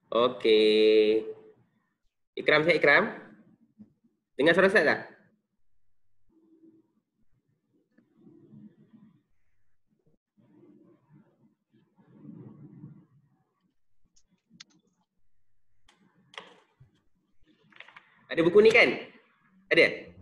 Okey. Ikram, Syed Ikram. Dengar suara Ustaz tak? Ada buku ni kan? Ada?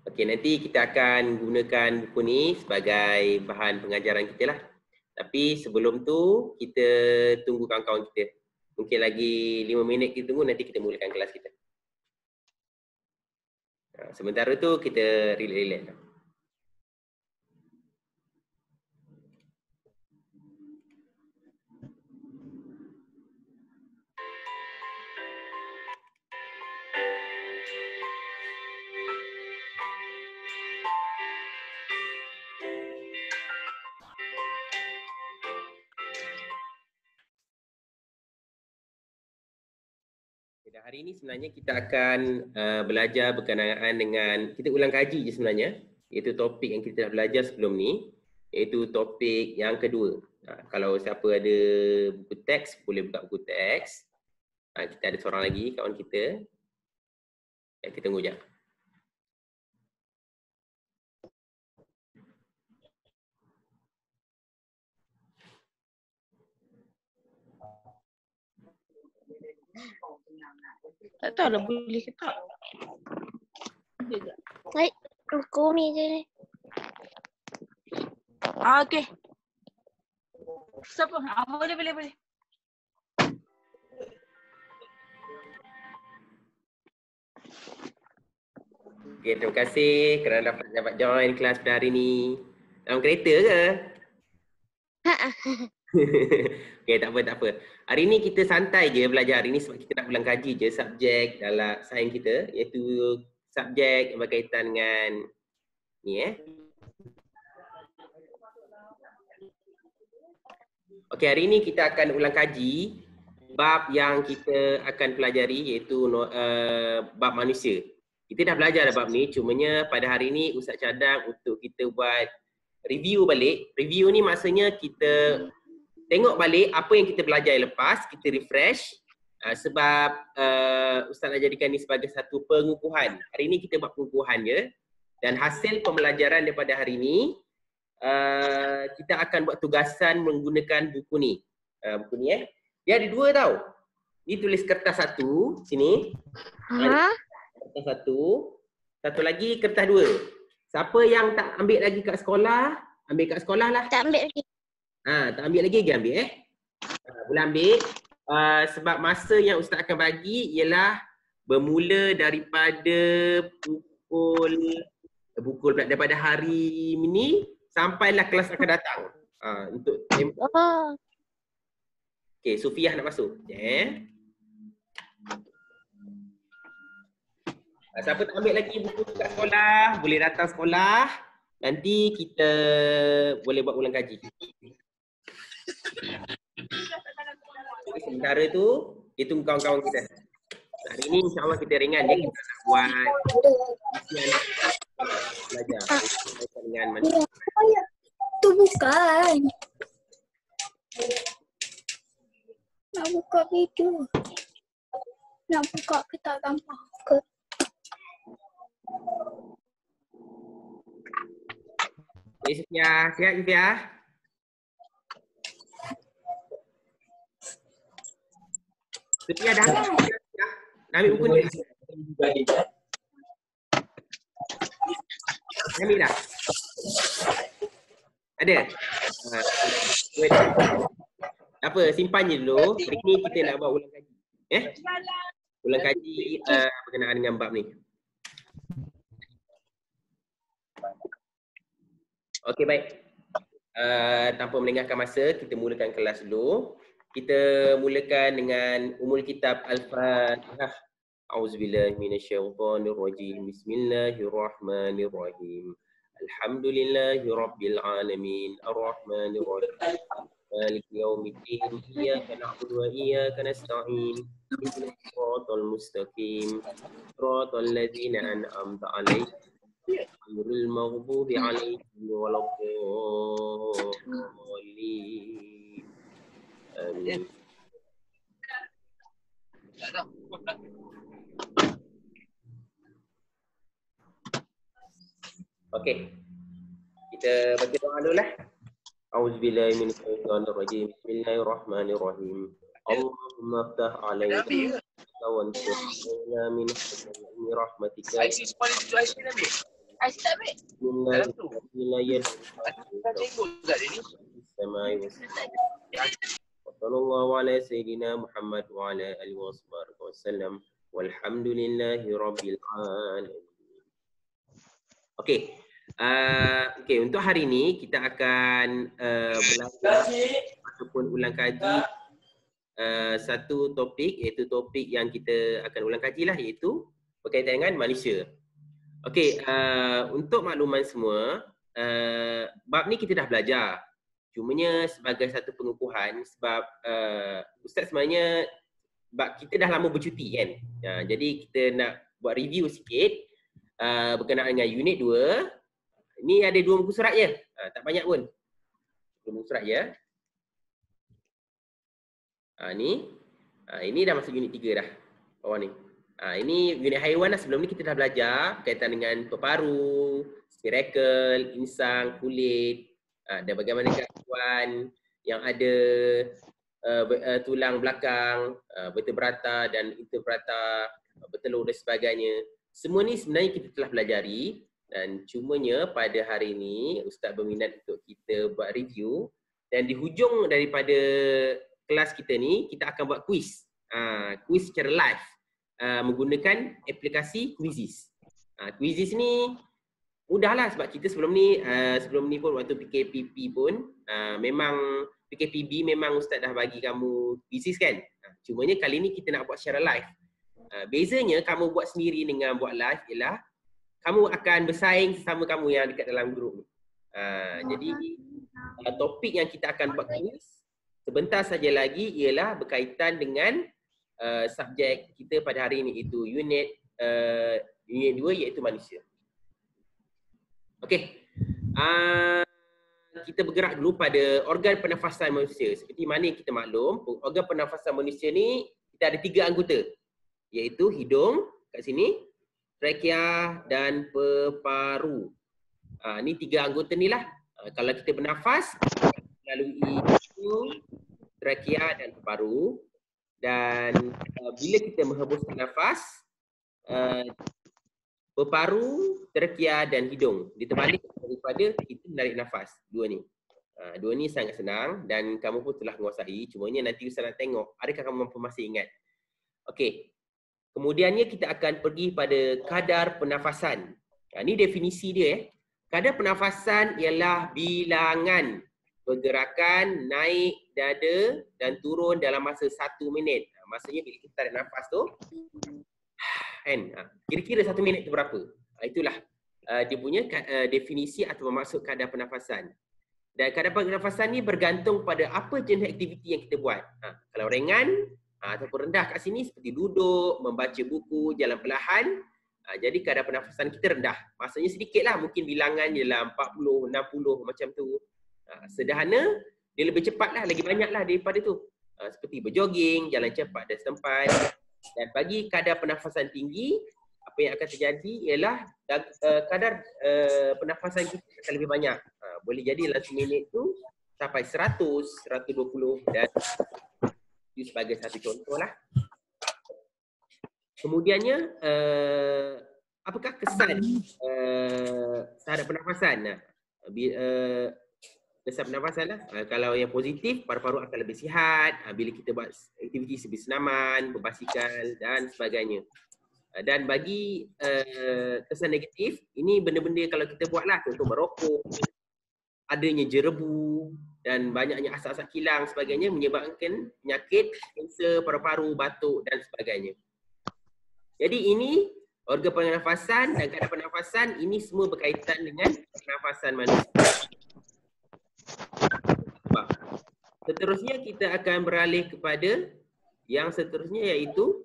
Okey, nanti kita akan gunakan buku ni sebagai bahan pengajaran kita lah. Tapi sebelum tu, kita tunggu kawan-kawan kita. Mungkin lagi 5 minit kita tunggu, nanti kita mulakan kelas kita. Sementara tu, kita relax-relax. Dan hari ini sebenarnya kita akan belajar berkenaan dengan, kita ulang kaji je sebenarnya, iaitu topik yang kita dah belajar sebelum ni, iaitu topik yang kedua. Kalau siapa ada buku teks, boleh buka buku teks. Kita ada seorang lagi kawan kita. Kita tunggu je. Tak tahu lah boleh ke tak. Baik, aku ni je ni. Okey. Siapa? Boleh. Okay, terima kasih kerana dapat join kelas pada hari ni. Dalam kereta ke? Okay, tak apa. Hari ni kita santai je belajar hari ni sebab kita nak ulang kaji je subjek dalam sains kita, iaitu subjek yang berkaitan dengan ni Okay, hari ni kita akan ulang kaji bab yang kita akan pelajari iaitu bab manusia. Kita dah belajar dah bab ni, cumanya pada hari ni Ustaz cadang untuk kita buat review balik. Review ni maksudnya kita tengok balik apa yang kita belajar lepas, kita refresh sebab Ustaz nak jadikan ni sebagai satu pengukuhan. Hari ni kita buat pengukuhan je dan hasil pembelajaran daripada hari ni kita akan buat tugasan menggunakan buku ni. Buku ni dia ada dua tau. Ni tulis kertas satu sini. Kertas satu lagi kertas dua. Siapa yang tak ambil lagi kat sekolah, ambil kat sekolah lah. Tak ambil lagi. Tak ambil lagi, ambil boleh ambil. Sebab masa yang Ustaz akan bagi ialah bermula daripada pukul daripada hari ini sampailah kelas akan datang. Untuk tempoh. Okey, Sufiah nak masuk. Siapa tak ambil lagi buku kat sekolah, boleh datang sekolah. Nanti kita boleh buat ulang kaji. Sementara tu, dia tunggu kawan-kawan kita. Hari ni insyaAllah kita ringan je. Kita nak buat belajar dengan manusia. Tu bukan. Nak buka video. Nak buka ke tak gampang ke? Siap, Sufiah. Sufiah dah ambil buku ni. Ambil dah. Ada? Apa, simpan je dulu. Hari ni kita nak buat ulang kaji. Ulang kaji berkenaan dengan bab ni. Okey, baik. Tanpa melengahkan masa, kita mulakan kelas dulu. Kita mulakan dengan umul kitab Al-Fatihah. A'udzubillahi minasyaitonirrajim. Bismillahirrahmanirrahim. Alhamdulillahirabbil alamin. Arrahmanirrahim. Maliki yaumiddin. Iyyaka na'budu wa iyyaka nasta'in. Ihdinas siratal mustaqim. Siratal ladzina an'amta 'alaihim ghairil maghdubi 'alaihim waladdallin. Amin. Okey. Kita baca doa dulu lah. A'udzubillahi minasyaitonirrajim. Bismillahirrahmanirrahim. Allahumma aftah 'alaina wa ansurna min rahmatika. Aisyah tak ambil? Sallallahu ala sayyidina Muhammad wa ala alihi wasallam. Walhamdulillahi rabbil alamin. Okey. Okey, untuk hari ini kita akan belajar ataupun ulang kaji satu topik, iaitu topik yang kita akan ulang kaji lah, iaitu berkaitan dengan manusia. Okey, untuk makluman semua, bab ni kita dah belajar. Cumanya sebagai satu pengukuhan, sebab Ustaz sebenarnya kita dah lama bercuti kan. Jadi kita nak buat review sikit berkenaan dengan unit 2. Ini ada 2 muka surat je. Tak banyak pun. 2 muka surat je. Ini dah masuk unit 3 dah. Bawah ni. Ini unit haiwan lah. Sebelum ni kita dah belajar berkaitan dengan peparu, spirakel, insang, kulit, dan bagaimana haiwan yang ada tulang belakang, vertebrata dan invertebrata, bertelur dan sebagainya. Semua ni sebenarnya kita telah pelajari, dan cumanya pada hari ini Ustaz berminat untuk kita buat review, dan di hujung daripada kelas kita ni kita akan buat quiz. Quiz secara live menggunakan aplikasi Quizizz. Quizizz ni mudahlah, sebab kita sebelum ni pun waktu PKPB pun memang PKPB memang Ustaz dah bagi kamu Quizizz kan. Cumanya kali ni kita nak buat secara live. Bezanya kamu buat sendiri dengan buat live ialah kamu akan bersaing sesama kamu yang dekat dalam grup ni. Jadi topik yang kita akan buat quiz sebentar saja lagi ialah berkaitan dengan subjek kita pada hari ini, iaitu unit 2, iaitu manusia. Okey. Kita bergerak dulu pada organ pernafasan manusia. Seperti mana kita maklum, organ pernafasan manusia ni kita ada 3 anggota, iaitu hidung kat sini, trakea dan peparu. Ni 3 anggota ni lah. Kalau kita bernafas melalui hidung, trakea dan peparu. Dan bila kita menghembuskan nafas, peparu, trakea dan hidung diterbalik daripada kita menarik nafas. 2 ni. 2 ni sangat senang dan kamu pun telah menguasai. Cumanya nanti Ustaz nak tengok adakah kamu mampu masih ingat. Okey. Kemudiannya kita akan pergi pada kadar pernafasan. Ini definisi dia. Kadar pernafasan ialah bilangan pergerakan naik dada dan turun dalam masa 1 minit. Maksudnya bila kita tarik nafas tu, kan, kira-kira 1 minit tu berapa? Itulah dia punya definisi atau maksud kadar pernafasan. Dan kadar pernafasan ni bergantung pada apa jenis aktiviti yang kita buat. Kalau ringan ataupun rendah kat sini seperti duduk, membaca buku, jalan perlahan, jadi kadar pernafasan kita rendah. Maksudnya sedikitlah, mungkin bilangan dalam 40, 60 macam tu. Sederhana, dia lebih cepatlah, lagi banyaklah daripada tu. Seperti berjoging, jalan cepat dan setempat. Dan bagi kadar pernafasan tinggi, apa yang akan terjadi ialah kadar pernafasan kita akan lebih banyak. Boleh jadi dalam 1 minit tu sampai 100, 120 dan itu sebagai satu contoh lah. Kemudiannya, apakah kesan terhadap pernafasan? Kesan pernafasan lah. Kalau yang positif, paru-paru akan lebih sihat bila kita buat aktiviti seperti senaman, berbasikal dan sebagainya. Dan bagi kesan negatif, ini benda-benda kalau kita buat lah, contoh merokok, adanya jerebu dan banyaknya asap-asap kilang sebagainya menyebabkan penyakit, kanser paru-paru, batuk dan sebagainya. Jadi ini organ pernafasan dan kadar pernafasan ini semua berkaitan dengan pernafasan manusia. Seterusnya kita akan beralih kepada yang seterusnya, iaitu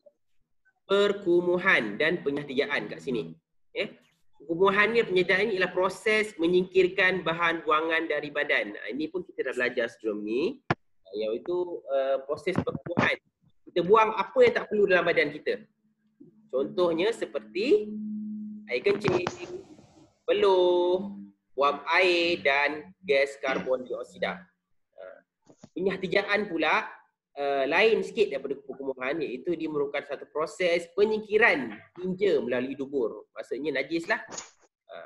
perkumuhan dan penyahtijaan kat sini. Perkumuhan ni, penyediaan ni ialah proses menyingkirkan bahan buangan dari badan. Ini pun kita dah belajar sebelum ni, iaitu proses perkumuhan. Kita buang apa yang tak perlu dalam badan kita. Contohnya seperti air kencing, peluh, wap air dan gas karbon dioksida. Penyahtiaan pula lain sikit daripada perkumuhan, iaitu dia merupakan satu proses penyingkiran tinja melalui dubur. Maksudnya najis lah.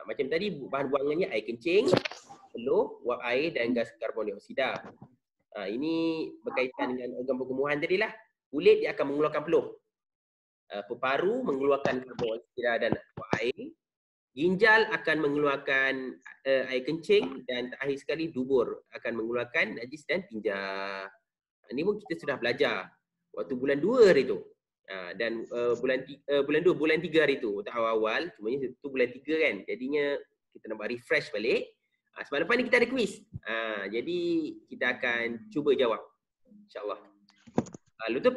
Macam tadi bahan buangannya air kencing, peluh, wap air dan gas karbon dioksida. Ini berkaitan dengan organ perkumuhan tadi lah. Kulit dia akan mengeluarkan peluh. Peparu mengeluarkan karbon dioksida dan wap air. Ginjal akan mengeluarkan air kencing dan terakhir sekali dubur akan mengeluarkan najis dan tinja. Ini pun kita sudah belajar waktu bulan 2 hari tu. Dan bulan 2, bulan 3 hari tu, tak awal-awal, cumanya itu bulan 3 kan. Jadinya kita nak buat refresh balik. Sebab lepas ni kita ada quiz. Jadi kita akan cuba jawab, insya-Allah. Lalu tu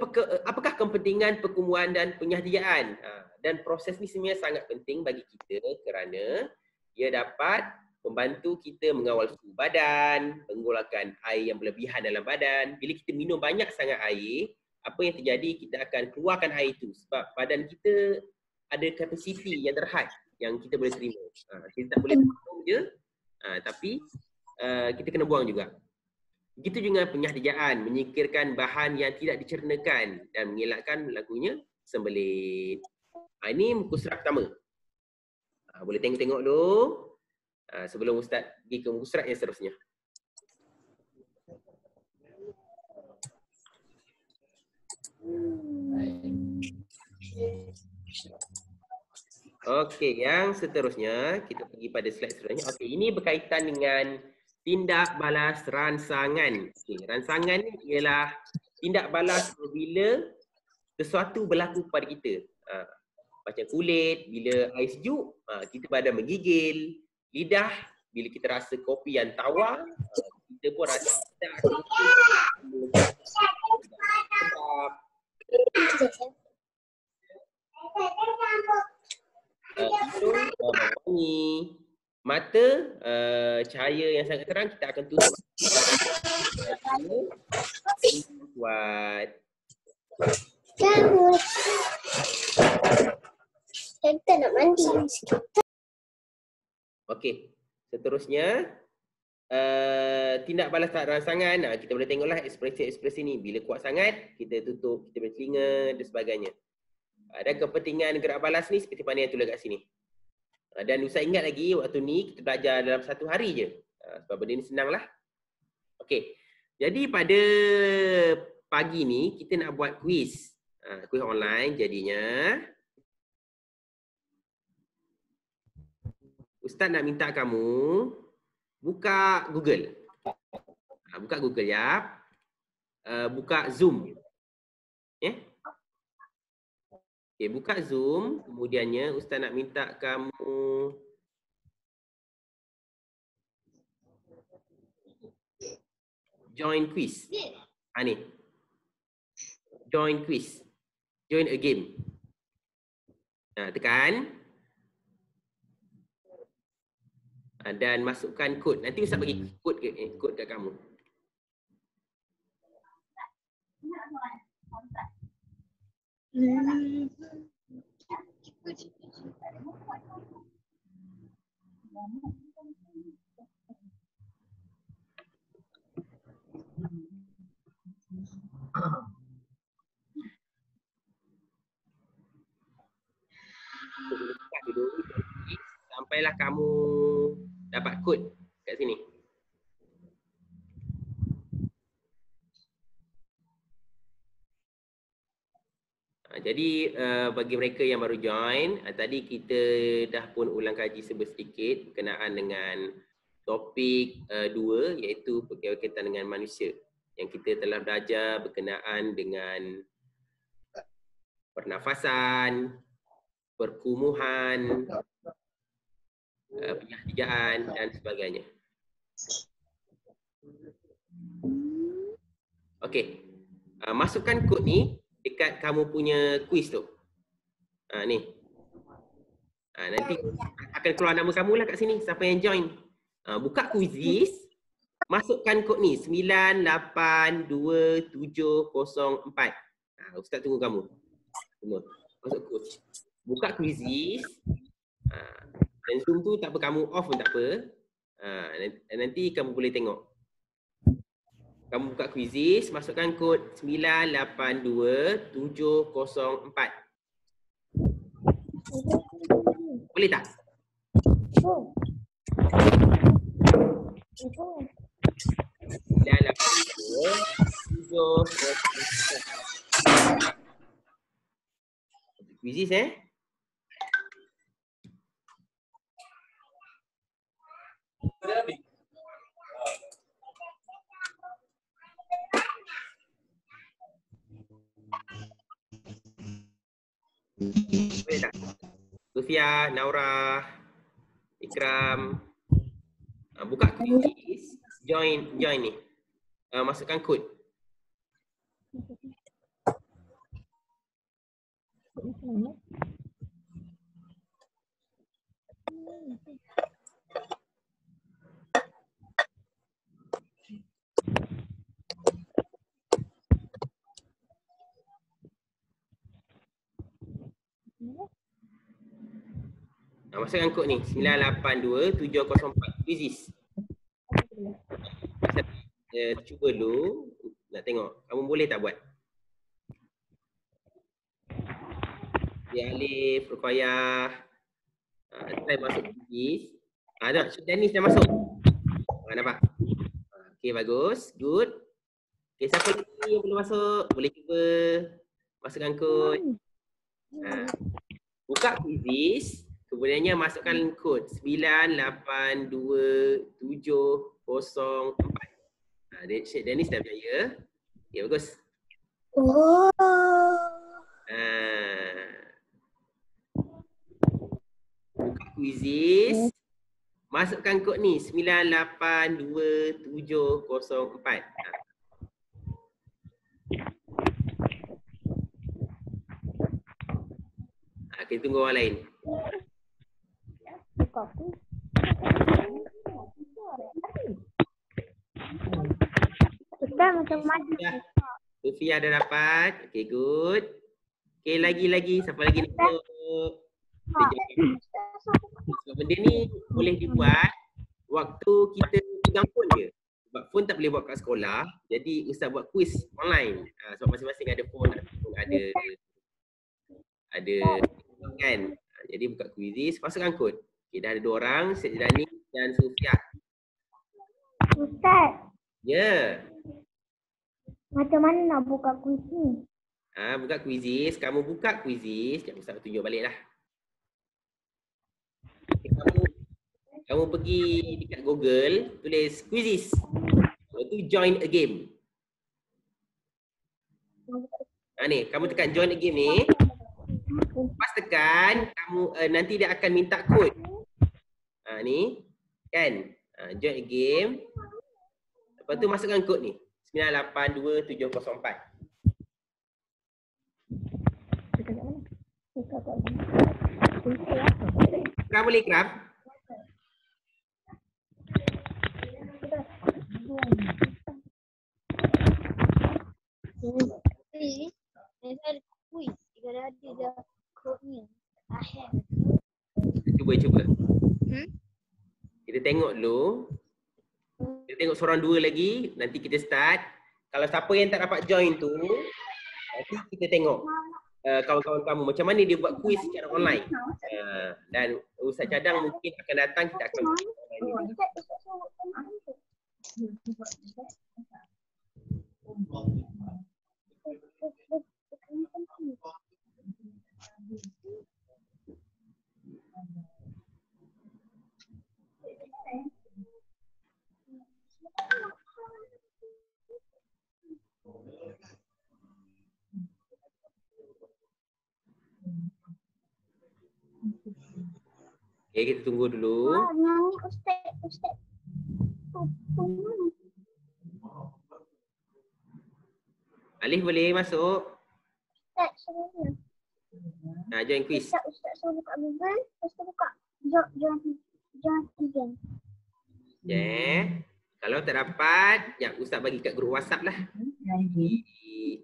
apakah kepentingan perkumuhan dan penyahtiaan? Dan proses ni sebenarnya sangat penting bagi kita kerana ia dapat membantu kita mengawal suhu badan, mengeluarkan air yang berlebihan dalam badan. Bila kita minum banyak sangat air, apa yang terjadi, kita akan keluarkan air itu sebab badan kita ada kapasiti yang terhad yang kita boleh terima. Kita tak boleh buang je, tapi kita kena buang juga. Begitu juga penyahtiaan, menyingkirkan bahan yang tidak dicernakan dan mengelakkan berlakunya sembelit. Ini muka surat pertama. Boleh tengok-tengok dulu sebelum Ustaz pergi ke muka surat yang seterusnya. Okey, yang seterusnya kita pergi pada slide seterusnya. Okey, ini berkaitan dengan tindak balas rangsangan. Okay, rangsangan ni ialah tindak balas apabila sesuatu berlaku kepada kita. Macam kulit, bila air sejuk, kita badan menggigil. Lidah, bila kita rasa kopi yang tawar, kita pun rasa sedap. Hidung, wangi. Mata, cahaya yang sangat terang, kita akan tutup. Buat. Kita nak mandi. Okey, seterusnya tindak balas rangsangan. Kita boleh tengoklah ekspresi-ekspresi ni. Bila kuat sangat, kita tutup, kita bertelinga dan sebagainya. Dan kepentingan gerak balas ni seperti mana yang tulis kat sini. Dan Ustaz ingat lagi waktu ni kita belajar dalam 1 hari je. Sebab benda ni senang lah. Okey, jadi pada pagi ni kita nak buat quiz. Quiz online jadinya. Ustaz nak minta kamu buka Google. Buka Google ya. Buka Zoom. Okay, buka Zoom. Kemudiannya Ustaz nak minta kamu join quiz. Ni. Join quiz. Join a game. Tekan. Dan masukkan kod. Nanti Ustaz bagi kod kat kamu. Sampailah kamu dapat kod kat sini. Jadi bagi mereka yang baru join, tadi kita dah pun ulang kaji sedikit berkenaan dengan topik 2 iaitu berkaitan dengan manusia. Yang kita telah belajar berkenaan dengan pernafasan, perkumuhan, penyahtiaan dan sebagainya. Okey. Masukkan kod ni dekat kamu punya quiz tu. Ni. Nanti akan keluar nama kamu lah kat sini, siapa yang join. Buka Quizizz, masukkan kod ni 982704. Ustaz tunggu kamu. Semua. Masuk kod. Buka Quizizz. Dan Zoom tu tak apa, kamu off pun tak apa. Nanti kamu boleh tengok. Kamu buka Quizizz, masukkan kod 982704. Boleh tak? Quizizz boleh tak? Sofia, Naura, Ikram. Buka Quizizz, join ni. Masukkan kod. Masukkan kod ni 982704. Quizizz. Cuba dulu nak tengok kamu boleh tak buat. Ya Alif, Ruqayyah. Try masuk Quizizz. Dah, Dennis dah masuk. Nampak? Okey, bagus. Good. Okey, siapa lagi yang belum masuk? Boleh cuba masukkan kod. Buka Quizizz. Kemudiannya masukkan kod 982704. Syed Dennis dah berjaya. Okey, bagus. Buka Quizizz. Masukkan kod ni 982704. Kita tunggu orang lain. Ustaz macam mana? Sofia dah dapat. Okay, good. Okay, lagi. Siapa lagi nak masuk? Sebab benda ni boleh dibuat waktu kita pegang phone je. Sebab phone tak boleh buat kat sekolah. Jadi Ustaz buat quiz online. Sebab masing-masing ada phone, ada kan. Jadi buka Quizizz, masukkan kod. Okay, dah ada 2 orang, Syed Dani dan Sofia. Ustaz. Ya. Macam mana nak buka quiz ni? Buka Quizizz, kamu buka Quizizz. Sekejap Ustaz tunjuk balik lah. Okay, kamu pergi dekat Google, tulis Quizizz. Lepas tu join a game. Ni, kamu tekan join a game ni. Pas tekan, kamu nanti dia akan minta kod. Ni, kan? Join a game. Lepas tu masukkan kod ni. 982704. Ikram boleh Ikram? Ada quiz. Jika ada dah kodnya. Cuba. Kita tengok dulu. Kita tengok seorang 2 lagi. Nanti kita start. Kalau siapa yang tak dapat join tu, nanti kita tengok kawan-kawan kamu macam mana dia buat quiz secara online. Dan Ustaz Cadang mungkin akan datang, kita akan okay, kita tunggu dulu. Ustaz. Alif boleh masuk? Ustaz, Join quiz. Ustaz suruh buka Google, lepas tu buka John Egan. Kalau tak dapat, ya Ustaz bagi kat grup WhatsApp lah.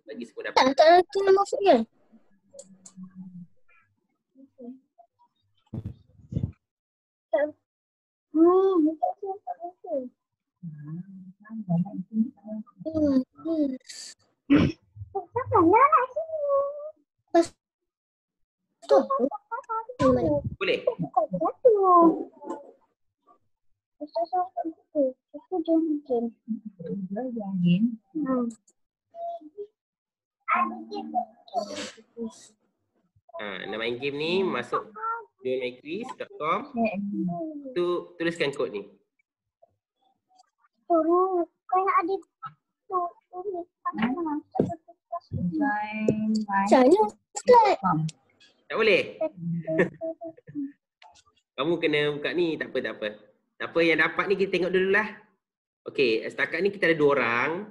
Bagi semua dapat. Tak nanti nak masuk kan? Tak masuk. Takkanlah nak sini. Boleh? Bukan satu. Ustaz suruh buka Google. Aku John Egan. Nak main game ni, masuk joinmyquiz.com. Tu tuliskan kod ni. Suruh. Kau nak ada tulis. Macamnya Ustaz? Tak boleh? Kamu kena buka ni, tak apa. Apa yang dapat ni kita tengok dululah. Okey, setakat ni kita ada 2 orang.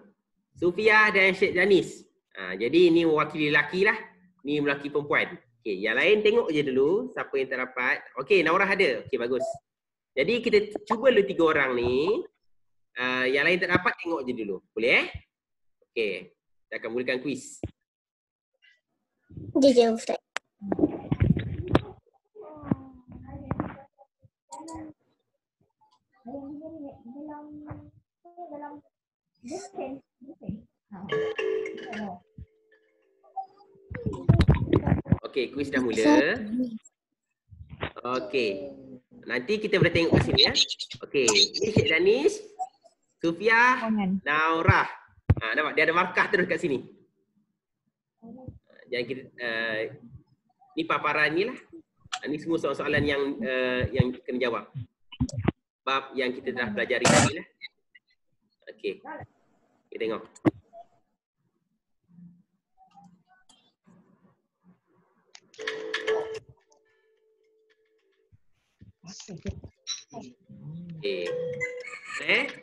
Sufia dan Syed Janis. Jadi ni mewakili lelaki lah. Ni lelaki perempuan. Okey, yang lain tengok je dulu siapa yang tak dapat. Okey, Naurah ada. Okey, bagus. Jadi kita cuba dulu 3 orang ni. Yang lain tak dapat tengok je dulu. Boleh Okey. Kita akan mulakan kuis. Dia je Ustaz. Okey, kuis dah mula. Okey. Nanti kita boleh tengok kat sini ya. Okey, ni Syed Danis, Sufia, Naurah. Nampak dia ada markah terus kat sini. Yang kita ni paparan ni lah. Ni semua soalan-soalan yang kena jawab. Bab yang kita dah pelajari tadi lah. Okey. Kita tengok.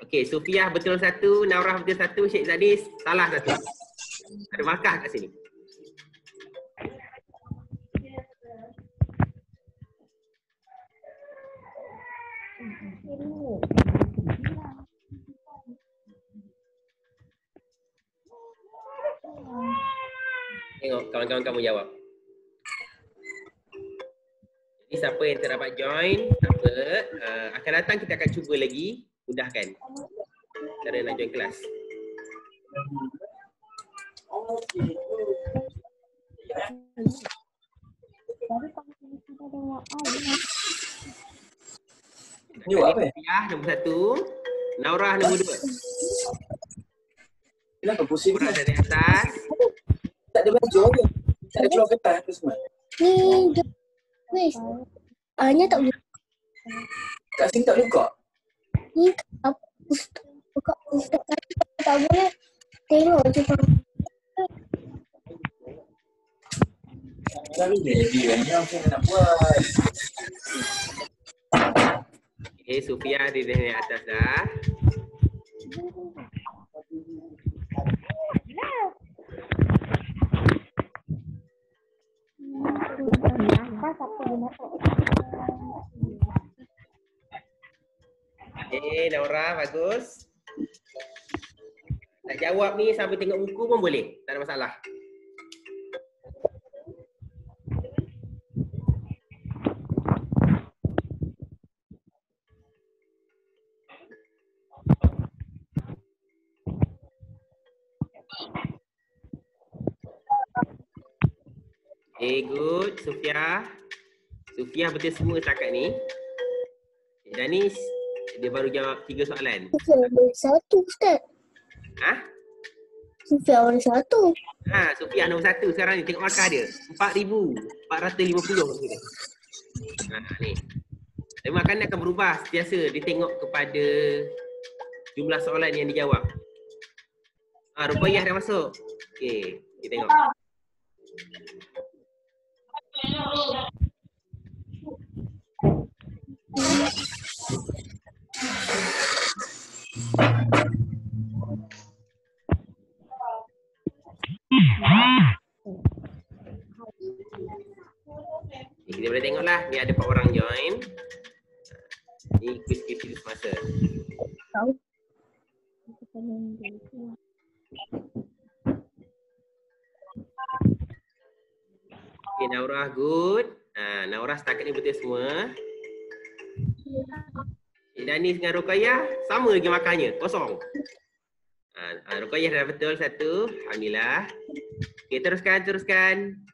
Okey, Sufia betul 1, Naurah betul 1, Syed Zadis salah 1. Ada markah kat sini. Tengok kawan-kawan kamu jawab. Jadi siapa yang terdapat join, apa, akan datang kita akan cuba lagi mudahkan cara nak join kelas. Sufia nombor 1, Naurah nombor 2. Kenapa pusing Naurah dari atas. tak ada baju ke? Tak ada keluar kertas apa semua? Ni wis. Hanya tak boleh. Kat sini tak buka? Ni apa buka Ustaz tak boleh. Tengok je bang. Dah bila dia ni apa nak buat? Okay, Sufia di atas dah. Okay, Naurah bagus. Nak jawab ni sambil tengok buku pun boleh, tak ada masalah. Okay, good. Sufia. Sufia betul semua setakat ni. Danis, dia baru jawab 3 soalan. Sufia nombor 1 Ustaz. Sufia nombor 1. Sufia nombor 1 sekarang ni. Tengok markah dia. 4,450. Ni. Tapi markah ni akan berubah sentiasa. Dia tengok kepada jumlah soalan yang dijawab. Ruqayyah dah masuk. Okay, kita tengok. dia boleh tengoklah. Ni ada 4 orang join. Ni kuis-kuis hidup semasa. Tahu. Okay, Naurah good. Naurah setakat ni betul semua. Danis dengan Ruqayyah sama lagi makannya, kosong. Ruqayyah dah betul satu. Alhamdulillah. Okay, teruskan.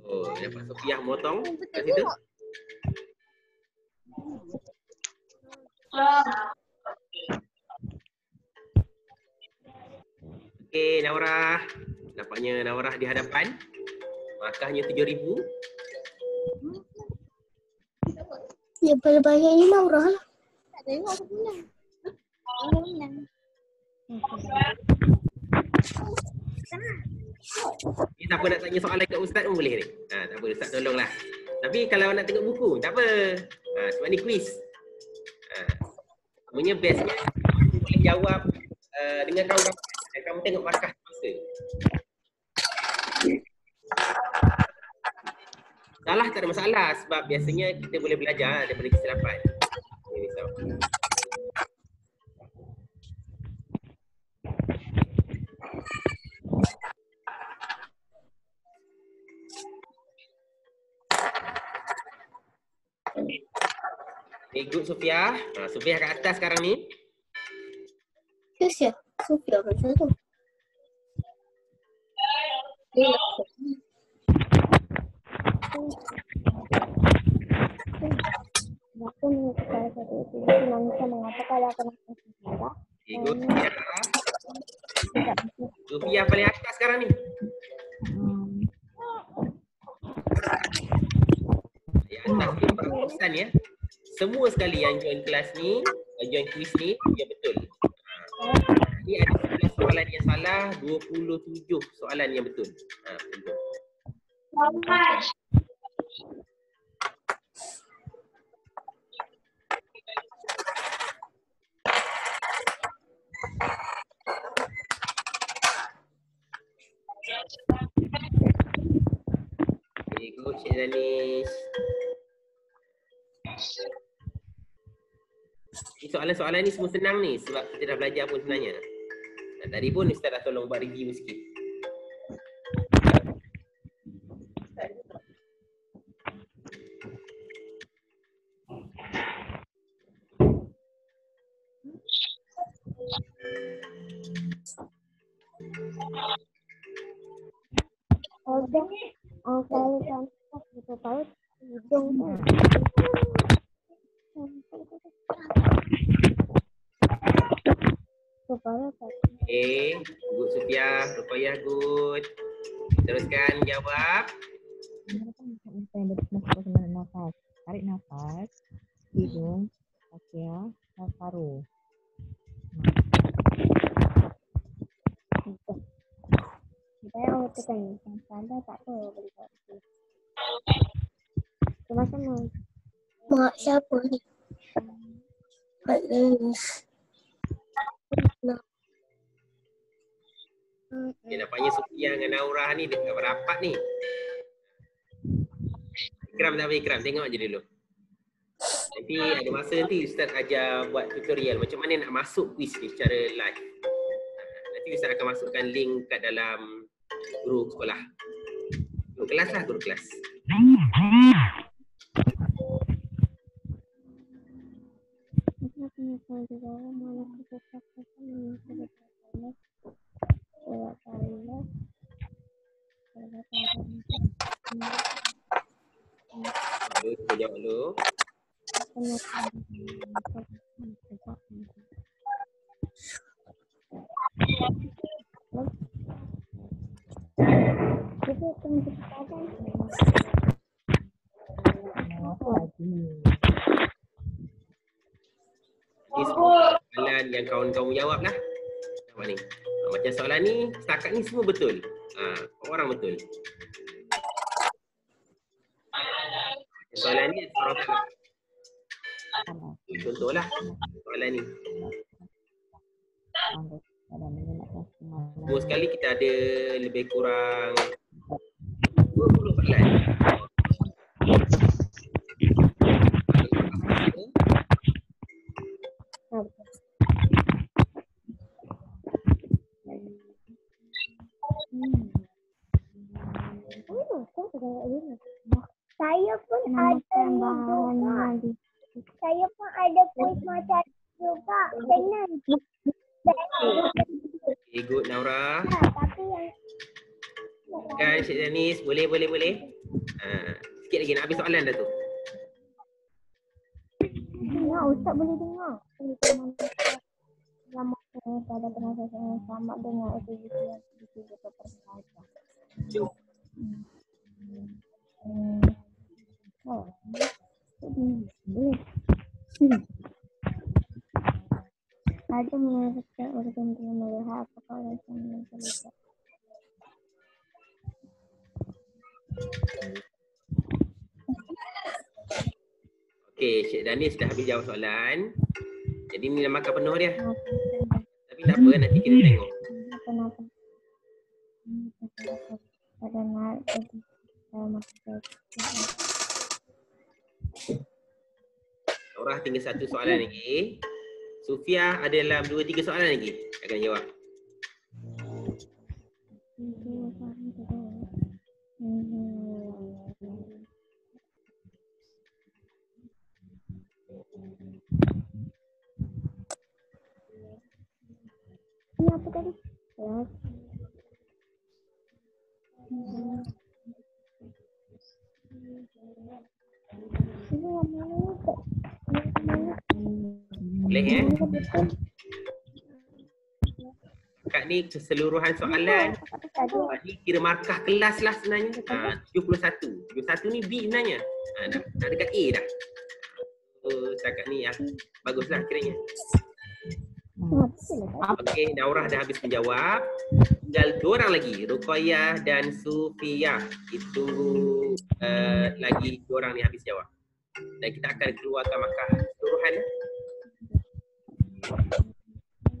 Oh, dapat Sofiah motong kat situ. Okay, Naurah. Nampaknya Naurah di hadapan. Markahnya 7,000. Dia paling banyak ni Naurah lah. Tak tengok aku menang. Aku menang. Ni siapa nak tanya soalan kat Ustaz pun boleh ni. Tak apa, Ustaz tolonglah. Tapi kalau nak tengok buku, tak apa. Sebab ni quiz. Sebenarnya bestnya boleh jawab dengan kawan-kawan. Dan kamu tengok markah semasa. Salah tak ada masalah sebab biasanya kita boleh belajar daripada kesilapan. Ini risau. Okay, good Sofiah. Sofiah kat atas sekarang ni. Yes ya. Sofiah macam tu. Aku mengatakan satu itu nangsa mengapa kalau aku nak sejarah. Okay, good Sofiah. Sofiah paling atas sekarang ni. Yang atas ni peratusan ya. Semua sekali yang join kelas ni, join quiz ni, dia betul. Ni ada 11 soalan yang salah, 27 soalan yang betul. Betul. Okay, good Cik Danis. Soalan-soalan ni semua senang ni sebab kita dah belajar pun sebenarnya. Tadi pun Ustaz dah tolong buat review sikit. Kalau kan kita tahu hidung tu. Okay, good Sofiah, Ruqayyah good. Teruskan jawab. Nafas. Tarik nafas. Hidung, trachea, dan paru. Kita yang tekan tanda tak apa boleh buat. Sama-sama. Mak siapa ni? Mak Danis. Okay, nampaknya Sofiah dengan Naurah ni dekat berapat ni. Ikram tak apa Ikram, tengok je dulu. Nanti ada masa nanti Ustaz ajar buat tutorial macam mana nak masuk quiz ni secara live. Nanti Ustaz akan masukkan link kat dalam guru sekolah. Guru kelas lah, guru kelas. Kita jawab dulu. Ini soalan yang kawan-kawan jawab lah. Nampak ni. Macam soalan ni, setakat ni semua betul. Orang betul. Soalan ni orang salah. Contohlah soalan ni. Dua sekali kita ada lebih kurang 20 soalan. Saya pun ada juga. Saya pun ada kuis macam juga. Senang. Okay, good Naura. Tapi yang Kan Cik Danis, boleh. Sikit lagi nak habis soalan dah tu. dengar, Ustaz boleh dengar. Lama saya pada penasihat yang sama dengan aktiviti yang dituju ke persahaja. Jom. Ada menyebutkan organ yang melihat apakah oleh yang terlibat. Okey, Cik Danis dah habis jawab soalan. Jadi ni dah makan penuh dia. Tapi tak apa, nanti kita tengok. Kenapa? Pada naik jadi maksud. Naura tinggal satu soalan lagi. Sufia ada dalam 2-3 soalan lagi akan jawab. Ini apa tadi? Ya. Ini yang mana Ustaz? Boleh ya? Kat ni keseluruhan soalan. Ni kira markah kelas lah sebenarnya. 71. 71 ni B sebenarnya. Dah dekat A dah. Setakat ni baguslah kiranya. Okey, Naurah dah habis menjawab. Tinggal 2 orang lagi, Ruqayyah dan Sufiyah. Kita tunggu lagi 2 orang ni habis jawab. Dan kita akan keluarkan markah keseluruhan.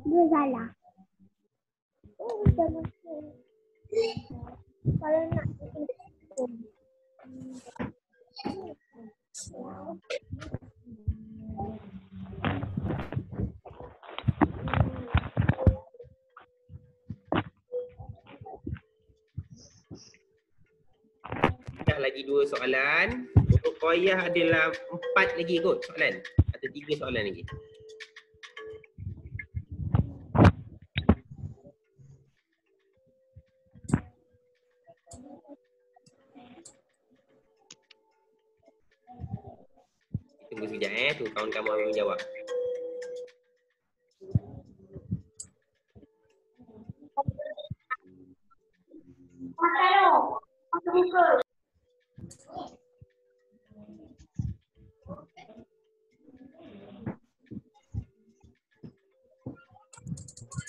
Dua salah. Jangan. Kalau nak dah lagi 2 soalan. Ruqayyah adalah 4 lagi kot soalan. Atau 3 soalan lagi. Tunggu sekejap tu kawan kamu ambil menjawab.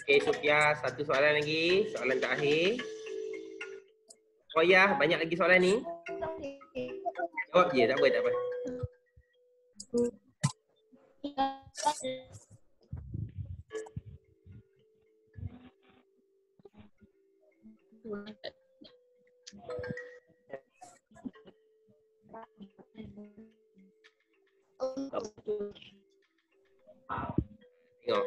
Okey Sufia, satu soalan lagi, soalan terakhir. Ruqayyah, banyak lagi soalan ni. Jawab je, tak apa. Tengok.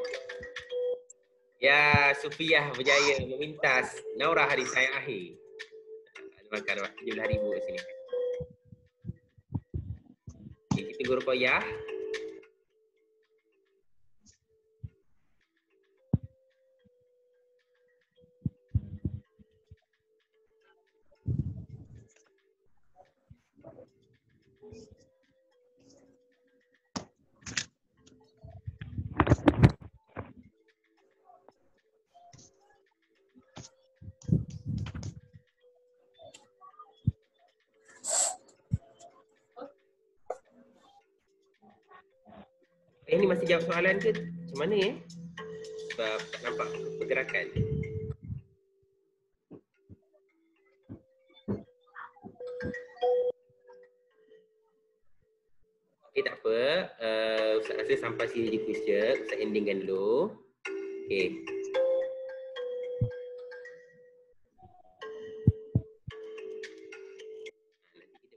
Ya, Sufiyah berjaya memintas Naurah hari saya akhir. Makan 17,000 kat sini. Okay, kita tunggu Ruqayyah. Ni masih jawab soalan ke? Macam mana Sebab tak nampak pergerakan. Okey, tak apa. Ustaz rasa sampai sini di quiz je. Ustaz endingkan dulu. Okey.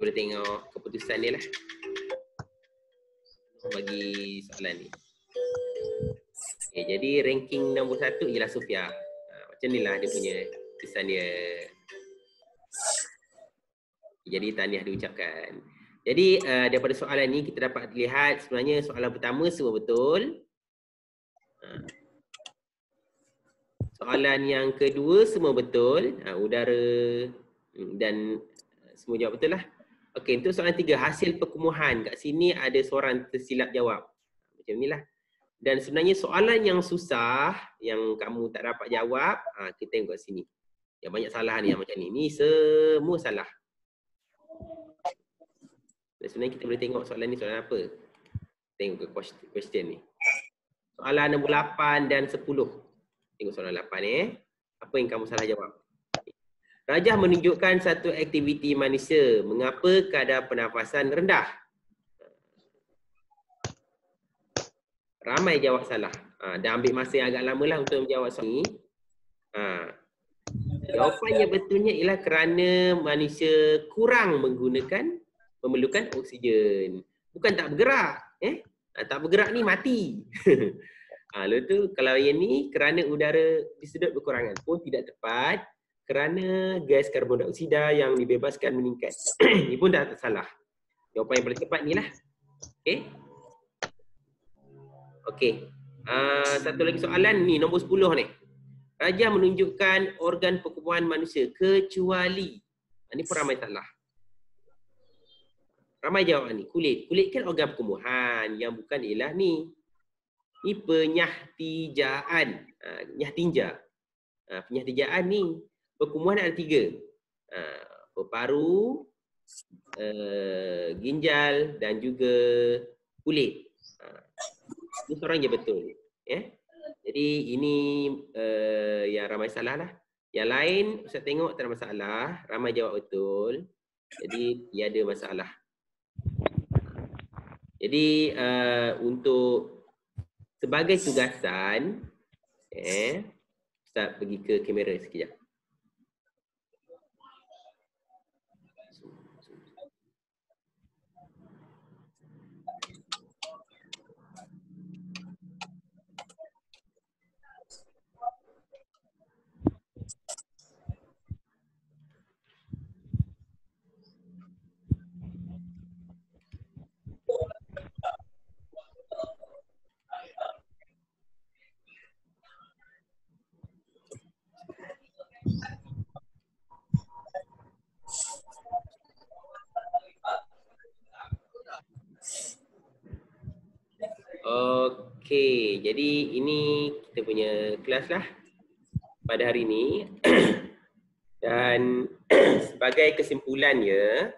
boleh tengok keputusan dia lah bagi soalan ni. Okay, jadi ranking nombor 1 ialah Sofia. Macam ni lah dia punya keputusan dia. Jadi tahniah diucapkan. Jadi daripada soalan ni kita dapat lihat sebenarnya soalan pertama semua betul. Soalan yang kedua semua betul. Udara dan semua jawab betul lah. Okey, untuk soalan 3, hasil perkumuhan. Kat sini ada seorang tersilap jawab. Macam ni lah. Dan sebenarnya soalan yang susah, yang kamu tak dapat jawab, kita tengok kat sini. Yang banyak salah ni yang macam ni. Ni semua salah. Dan sebenarnya kita boleh tengok soalan ni soalan apa. Tengok ke question ni. Soalan nombor 8 dan 10. Tengok soalan 8 Apa yang kamu salah jawab? Rajah menunjukkan satu aktiviti manusia. Mengapa kadar pernafasan rendah? Ramai jawab salah. Dah ambil masa yang agak lama lah untuk menjawab soalan ni. Jawapannya betulnya ialah kerana manusia kurang memerlukan oksigen. Bukan tak bergerak. Tak bergerak ni mati. Lalu tu kalau yang ni kerana udara disedot berkurangan pun tidak tepat. Kerana gas karbon dioksida yang dibebaskan meningkat. Ini pun dah salah. Jawapan yang paling tepat ni lah. Okey. Okey. Satu lagi soalan ni nombor 10 ni. Rajah menunjukkan organ perkumuhan manusia kecuali. Ini pun ramai salah. Ramai jawab ni. Kulit. Kulit kan organ perkumuhan. Yang bukan ialah ni. Ni penyahtijaan. Nyahtinja. Penyahtijaan ni. Perkumuhan ada 3. Paru, ginjal dan juga kulit. Ini seorang je betul. Jadi ini yang ramai salah lah. Yang lain Ustaz tengok tak ada masalah. Ramai jawab betul. Jadi tiada masalah. Jadi untuk sebagai tugasan, Ustaz pergi ke kamera sekejap. Okey, jadi ini kita punya kelas lah pada hari ini. Dan sebagai kesimpulannya,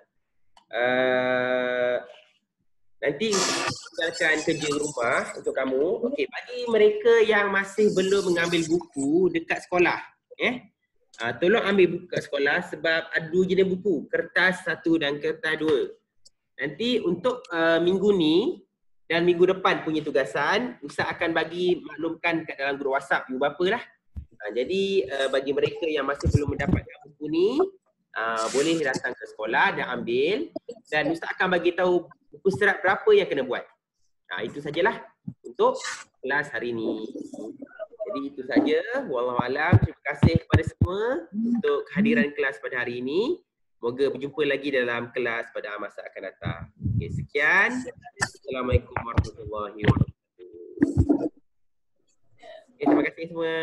nanti kita akan kerja rumah untuk kamu. Okey, bagi mereka yang masih belum mengambil buku dekat sekolah, tolong ambil buku kat sekolah sebab ada 2 jenis buku, kertas 1 dan kertas 2. Nanti untuk minggu ni dan minggu depan punya tugasan, Ustaz akan bagi maklumkan kat dalam grup WhatsApp ibu bapa lah. Jadi bagi mereka yang masih belum mendapatkan buku ni, boleh datang ke sekolah dan ambil. Dan Ustaz akan bagi tahu buku serat berapa yang kena buat. Itu sajalah untuk kelas hari ni. Jadi itu saja. Wallahualam. Terima kasih kepada semua untuk kehadiran kelas pada hari ini. Moga berjumpa lagi dalam kelas pada masa akan datang. Okay, sekian. Assalamualaikum warahmatullahi wabarakatuh. Terima kasih semua.